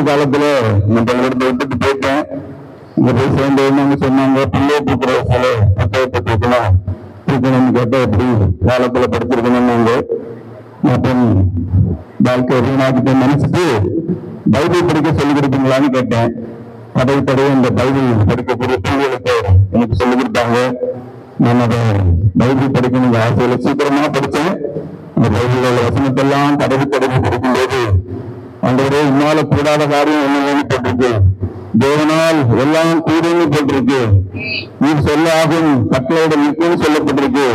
காலத்துல நான் பள்ளிக்கூடத்தை விட்டுட்டு போயிட்டேன். இங்க போய் சேர்ந்தவங்க சொன்னாங்க, பிள்ளை தூக்குற சில புத்தகத்தை தூக்கணும்னு கேட்ட எப்படி காலத்துல படிச்சிருக்கணும்னாங்க. அப்புறம் வாழ்க்கை வீணாக்கிட்ட நினைச்சிட்டு பைபிள் படிக்க சொல்லிக் கொடுப்பீங்களான்னு கேட்டேன். படைப்படைய இந்த பைபிள் படிக்கக்கூடிய பிள்ளைகளுக்கு எனக்கு சொல்லிக் கொடுத்தாங்க. நான் அதை பைபிள் படிக்கணும் ஆசையில சீக்கிரமா படிச்சேன். இந்த பைபிள் வசனத்தெல்லாம் தடவி படிக்கும்போது அன்றே இன்னால கூடாத காரியம் என்னன்னு போட்டிருக்கு, தேவனால் எல்லாம் கூடுன்னு போட்டிருக்கு, நீர் சொல்ல ஆகும் கட்டளையோட நிற்கும் சொல்லப்பட்டிருக்கு,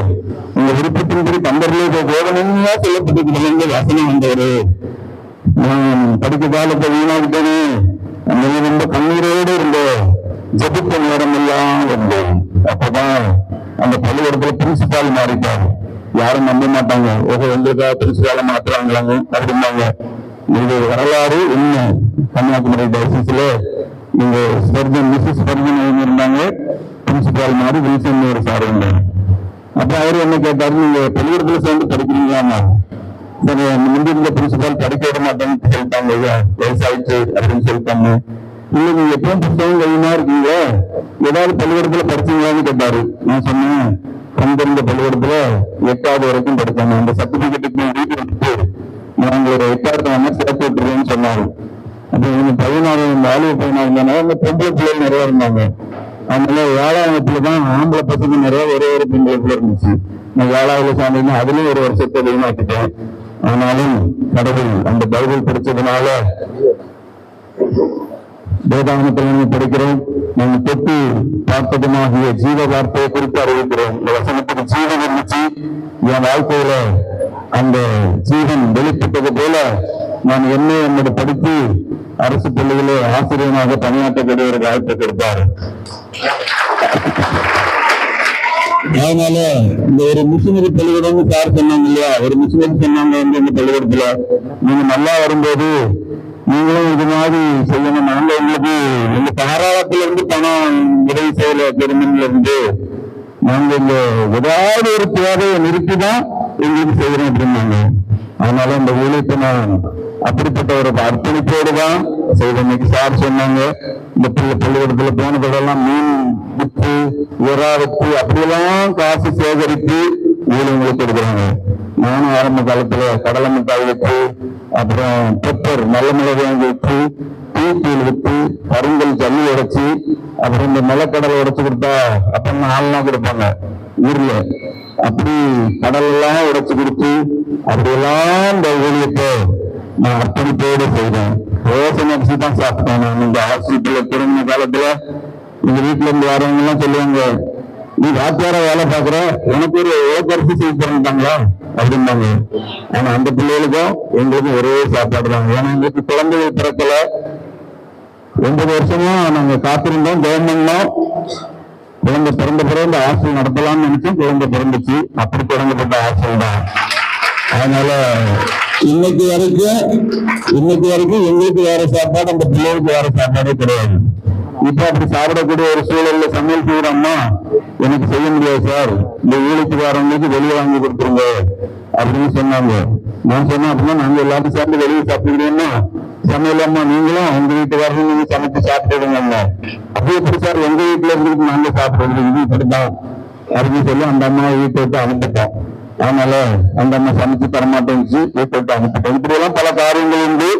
உங்க விருப்பத்தின்படி கண்டறிய தேவனையா சொல்லப்பட்டிருக்கு வசனம் வந்தவரு. நான் படிக்க காலத்தை வீணாகிட்டேனே, ரொம்ப கண்ணீரோடு இருந்தேன், ஜபித்த நேரம் எல்லாம் இருந்தேன். அப்பதான் அந்த பள்ளிக்கூடத்துல பிரின்சிபால் மாறிட்டாங்க. யாரும் நம்ப மாட்டாங்க, ஓஹோ எங்களுக்காக பிரின்சிபால மாத்துறாங்களாங்க அப்படின்னாங்க. இது வரலாறு உண்மை. கன்னியாகுமரி டைசிஸ்ல இங்க ஸ்பர்ஜன் மிஸ்ஸஸ் ஸ்பர்ஜன் இருந்தாங்க, பிரின்சிபால் மாதிரி வில்சன் ஒரு சார் இருந்தாங்க. அப்ப அவரு என்ன கேட்டாரு, நீங்க பள்ளிக்கூடத்துல சேர்ந்து படிக்கிறீங்களாமா? சரி, முந்தி இருந்த பிரின்சிபால் படிக்க விட மாட்டேன்னு சொல்லிட்டாங்க, வயசாயிடுச்சு அப்படின்னு சொல்லிட்டாங்க. இல்ல நீங்க எப்பவும் புத்தகம் கையுமா இருக்கீங்க, ஏதாவது பள்ளிக்கூடத்துல படிச்சீங்களான்னு கேட்டாரு. நான் சொன்னேன், கண்டிருந்த பள்ளிக்கூடத்துல 8வது வரைக்கும் படித்தாங்க. அந்த சர்டிபிகேட்டுக்கு வீட்டு விட்டுட்டு நாங்க ஒரு 8வது சேர்த்து விட்டுருவேன்னு சொன்னாரு. அப்ப இவங்க 14 வாலிப பையனா இருந்தாங்க, அந்த பொம்பளை பிள்ளைகள் நிறைய இருந்தாங்க. அதனால 7ஆம் வகுப்புலதான் ஆம்பளை பசங்க நிறைய ஒரே ஒரு பொம்பளை பிள்ளை இருந்துச்சு. நான் 7வது சாமின்னு அதுலயும் ஒரு வருஷத்தை வீணாக்கிட்டேன். ஆனாலும் கடவுள் அந்த பைபிள் படிச்சதுனால வேதாகமத்தில் படிக்கிறோம், நாங்க தொட்டு பார்த்ததுமாகிய ஜீவ வார்த்தையை குறித்து அறிவிக்கிறோம். இந்த வசனத்துக்கு ஜீவன் இருந்துச்சு, என் வாழ்க்கையில அந்த ஜீவன் வெளிப்பட்டது போல நான் என்னோட படித்து அரசு பள்ளிகளே ஆசிரியராக பணியாற்றக்கூடிய ஒரு வாய்ப்பை கொடுத்தாரு. அதனால இந்த ஒரு மிஷினரி பள்ளிக்கூடம்னு சார் சொன்னாங்க இல்லையா, ஒரு மிஷினரி சொன்னாங்க வந்து இந்த பள்ளிக்கூடத்துல நீங்க நல்லா வரும்போது நீங்களும் இது மாதிரி செய்யணும். நாங்க உங்களுக்கு இந்த தாராளத்துல இருந்து பணம் உதவி செய்யல, பெருமன்ல இருந்து நாங்க இந்த ஏதாவது ஒரு தேவையை நிறுத்திதான் எங்களுக்கு செய்யறோம் அப்படின்னாங்க. அதனால இந்த ஊழியத்தை நான் அப்படிப்பட்ட ஒரு அர்ப்பணிப்போடு தான் செய்தேன். இன்னைக்கு சார் சொன்னாங்க, இந்த பள்ளிக்கூடத்துல போனதெல்லாம் மீன் விற்று இறா விற்று அப்படியெல்லாம் காசு சேகரித்து ஊழியங்களுக்கு கொடுக்குறாங்க. நானும் ஆரம்ப காலத்துல கடலை மிட்டாய் விற்று, அப்புறம் பெப்பர் நல்ல மிளகு வாங்கி வச்சு, தீத்தூள் விற்று, கருங்கல் ஜல்லி உடைச்சு, அப்புறம் இந்த நிலக்கடலை உடைச்சு கொடுத்தா அப்புறம் ஆள்லாம் கொடுப்பாங்க ஊர்ல. அப்படி கடல் எல்லாம் உடைச்சு கொடுத்து அப்படியெல்லாம் இந்த ஊழியத்தை நான் அர்ப்பணிப்போடு செய்தேன். ரோசனை அரிசி தான் சாப்பிட்டேன். நான் இந்த ஹாஸ்பிட்டல்ல திரும்பின காலத்துல இந்த வீட்டுல இருந்து வரவங்க எல்லாம் சொல்லுவாங்க, நீ வாத்தியார வேலை பாக்குற, உனக்கு ஒரு ஓக்கரிசி செய்து தரட்டாங்களா அப்படின்னாங்க. ஆனா அந்த பிள்ளைகளுக்கும் எங்களுக்கும் ஒரே சாப்பாடு தாங்க. ஏன்னா எங்களுக்கு குழந்தைகள் பிறக்கல, 9 வருஷமா நாங்க காத்திருந்தோம். கவர்மெண்ட்லாம் குழந்தை பிறந்த பிறந்த ஹாஸ்டல் நடத்தலாம்னு நினைச்சோம், குழந்தை பிறந்துச்சு. அப்படி தொடங்கப்பட்ட ஹாஸ்டல் தான். அதனால இன்னைக்கு வரைக்கும் எங்களுக்கு வேற சாப்பாடு, அந்த பிள்ளைகளுக்கு வேற சாப்பாடே கிடையாது. இப்ப அப்படி சாப்பிடக்கூடிய ஒரு சூழல்ல சமையல் செய்யறோம்னா எனக்கு செய்ய முடியாது சார், இந்த ஊழியத்துக்காரங்களுக்கு வெளியே வாங்கி கொடுத்துருங்க அப்படின்னு சொன்னாங்க. நான் சொன்னேன், அப்படின்னா நாங்க எல்லாத்தையும் சேர்ந்து வெளியே சாப்பிட்டுக்கிறோம்னா சமையலாமா நீங்களும் உங்க வீட்டுக்காரங்க நீங்க சமைச்சு சாப்பிட்டுடுங்க. அப்படி எப்படி சார் எங்க வீட்டுல இருந்துட்டு நாங்க சாப்பிடுறது, இது இப்படிதான் அப்படின்னு சொல்லி அந்த அம்மா வீட்டை விட்டு அனுப்பிட்டோம். அதனால அந்த அம்மா சமைச்சு தரமாட்டேங்குச்சு, வீட்டை விட்டு அனுப்பிட்டோம். இப்படி எல்லாம் பல காரியங்கள் உண்டு.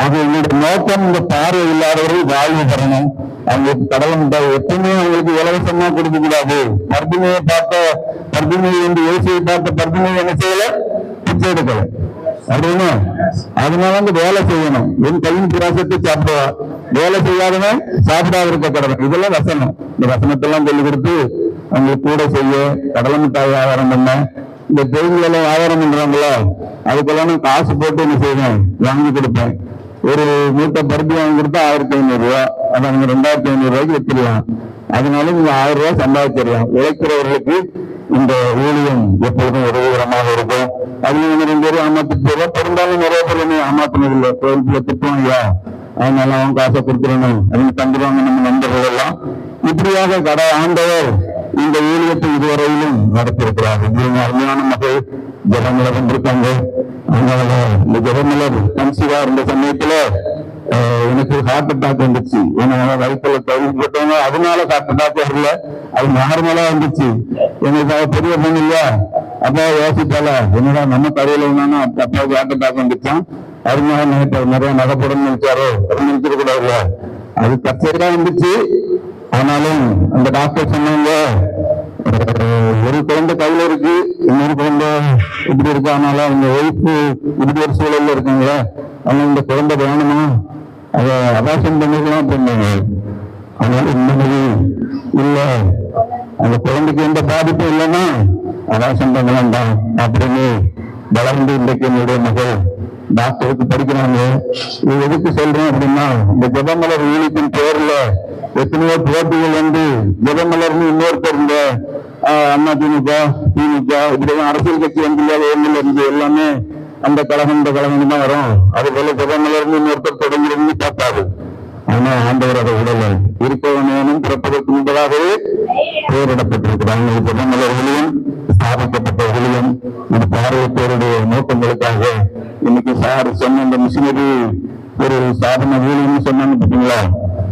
அது என்னுடைய நோக்கம், இந்த பார்வை இல்லாதவர்கள் வாழ்வு பெறணும். அவங்களுக்கு கடலை மிட்டாய் எப்பவுமே அவங்களுக்கு இலவசமா கொடுக்க கூடாது. பர்திமையை வந்து யோசியை பார்த்த பர்திமையை என்ன செய்யல, பிச்சை எடுக்கல அப்படின்னு. அதனால வந்து வேலை செய்யணும். என் கையின் பிராசத்தை சாப்பிடுவா, வேலை செய்யாதவன் சாப்பிடாத இருக்க கடவுள். இதெல்லாம் வசனம். இந்த வசனத்தெல்லாம் சொல்லிக் கொடுத்து அவங்களுக்கு கூட செய்ய கடலை மிட்டாய் வியாபாரம் பண்ண, இந்த தொழில்கள் எல்லாம் வியாபாரம் பண்றாங்களா அதுக்கெல்லாம் நான் காசு போட்டு என்ன செய்வேன், வாங்கி கொடுப்பேன். ஒரு மூட்டை பருத்தி வாங்கி கொடுத்தா 1500 ரூபா, அதை அவங்க 2500 ரூபாய்க்கு வித்துடலாம். அதனால நீங்க 1000 ரூபாய் சம்பாதிச்சிடலாம். உழைக்கிறவர்களுக்கு இந்த ஊழியம் எப்பொழுதும் உதவிகரமாக இருக்கும். அது 2 பேரும் ஏமாத்திட்டு போயிடும். பெரும்பாலும் நிறைய பேர் என்ன ஏமாத்தினது இல்லை, கோயிலுக்குள்ள திட்டுவாங்க ஐயா, அதனால அவன் காசை கொடுத்துடணும் அப்படின்னு தந்துடுவாங்க நம்ம நண்பர்கள் எல்லாம். இப்படியாக கடை ஆண்டவர் இந்த ஊழியத்தை இதுவரையிலும் நடத்திருக்கிறார். அருமையான மக்கள் ஜெபமலர் வந்திருக்காங்க. அதனால இந்த ஜெபமலர் கன்சீவா இருந்த சமயத்துல எனக்கு ஹார்ட் அட்டாக் வந்துச்சு. ஏன்னா வயிற்றுல தவிர்த்து போட்டவங்க அதனால ஹார்ட் அட்டாக் வரல, அது நார்மலா வந்துச்சு. எனக்கு பெரிய பொண்ணு இல்லையா, அப்பா யோசிச்சால என்னடா நம்ம கடையில இருந்தாலும் அப்பாவுக்கு ஹார்ட் அட்டாக் வந்துச்சான், அதனால நிறைய நகைப்படம்னு நினைச்சாரோ அப்படின்னு நினைச்சிட கூடாது. அது கச்சேரியா இருந்துச்சு. ஆனாலும் அந்த டாக்டர் சொன்னாங்க, ஒரு குழந்தை கையில இருக்கு, இன்னொரு குழந்தை இப்படி இருக்கு, ஆனாலும் அவங்க ஒய்ஃபு இப்படி ஒரு சூழல்ல இருக்காங்க, அவங்க இந்த குழந்தை வேணுமா, அதை அபாசம் பண்ணிக்கலாம் பண்ணாங்க. அதனால இன்னைக்கு இல்ல, அந்த குழந்தைக்கு எந்த பாதிப்பும் இல்லைன்னா அபாசம் பண்ண வேண்டாம் அப்படின்னு வளர்ந்து இன்றைக்கு என்னுடைய மகள் டாக்டருக்கு படிக்கிறாங்க. இது எதுக்கு சொல்றேன் அப்படின்னா, இந்த ஜெபமலர் யூனிட்டின் பேர்ல எத்தனையோ போட்டிகள் வந்து ஜெபமலர்னு இன்னொருத்தர் இந்த அண்ணா திமுக இப்படிதான் அரசியல் கட்சி வந்து இருந்து எல்லாமே அந்த கழகம் இந்த கழகம் தான் வரும். அது போல ஜெபமலர்னு இன்னொருத்தர் தொடங்கிருந்து பார்த்தாரு. ஆனா ஆண்டவர் அதை உடலை இருப்பவனும் பிறப்பதற்கு முன்பதாகவே பேரிடப்பட்டிருக்கிறாங்க. ஜெபமலர்களையும் ஸ்தாபிக்கப்பட்டவர்களையும் இந்த பார்வையத்தோருடைய நோக்கங்களுக்காக இன்னைக்கு சார் சொன்ன இந்த மிஷினரி ஒரு சாதன ஊழியர்னு சொன்னாங்க பார்த்தீங்களா,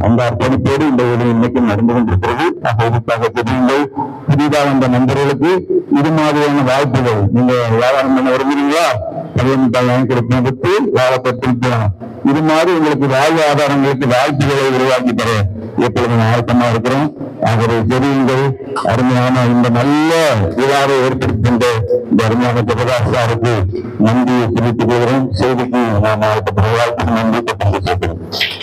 அந்த அர்ப்பணிப்போடு இந்த ஊழியம் இன்னைக்கு நடந்து கொண்டிருக்கிறது. இதுக்காக தெரியுங்கள். புதிதாக வந்த நண்பர்களுக்கு இது மாதிரியான வாய்ப்புகள், நீங்க வியாபாரம் பண்ண விரும்புறீங்களா, 15,000 கொடுப்போம், விட்டு லாபத்தை இது மாதிரி உங்களுக்கு வாழ்வு ஆதாரங்களுக்கு வாய்ப்புகளை உருவாக்கி தர எப்பொழுது ஆயத்தமா இருக்கிறோம். ஆகவே தெரியுங்கள். அருமையான இந்த நல்ல விழாவை ஏற்படுத்துகின்ற இந்த அருமையான ஜெகதாஸ் சாருக்கு நன்றியை தெரிவித்துக் கொள்கிறேன். செய்திக்கு நான் வாழ்த்து நன்றி.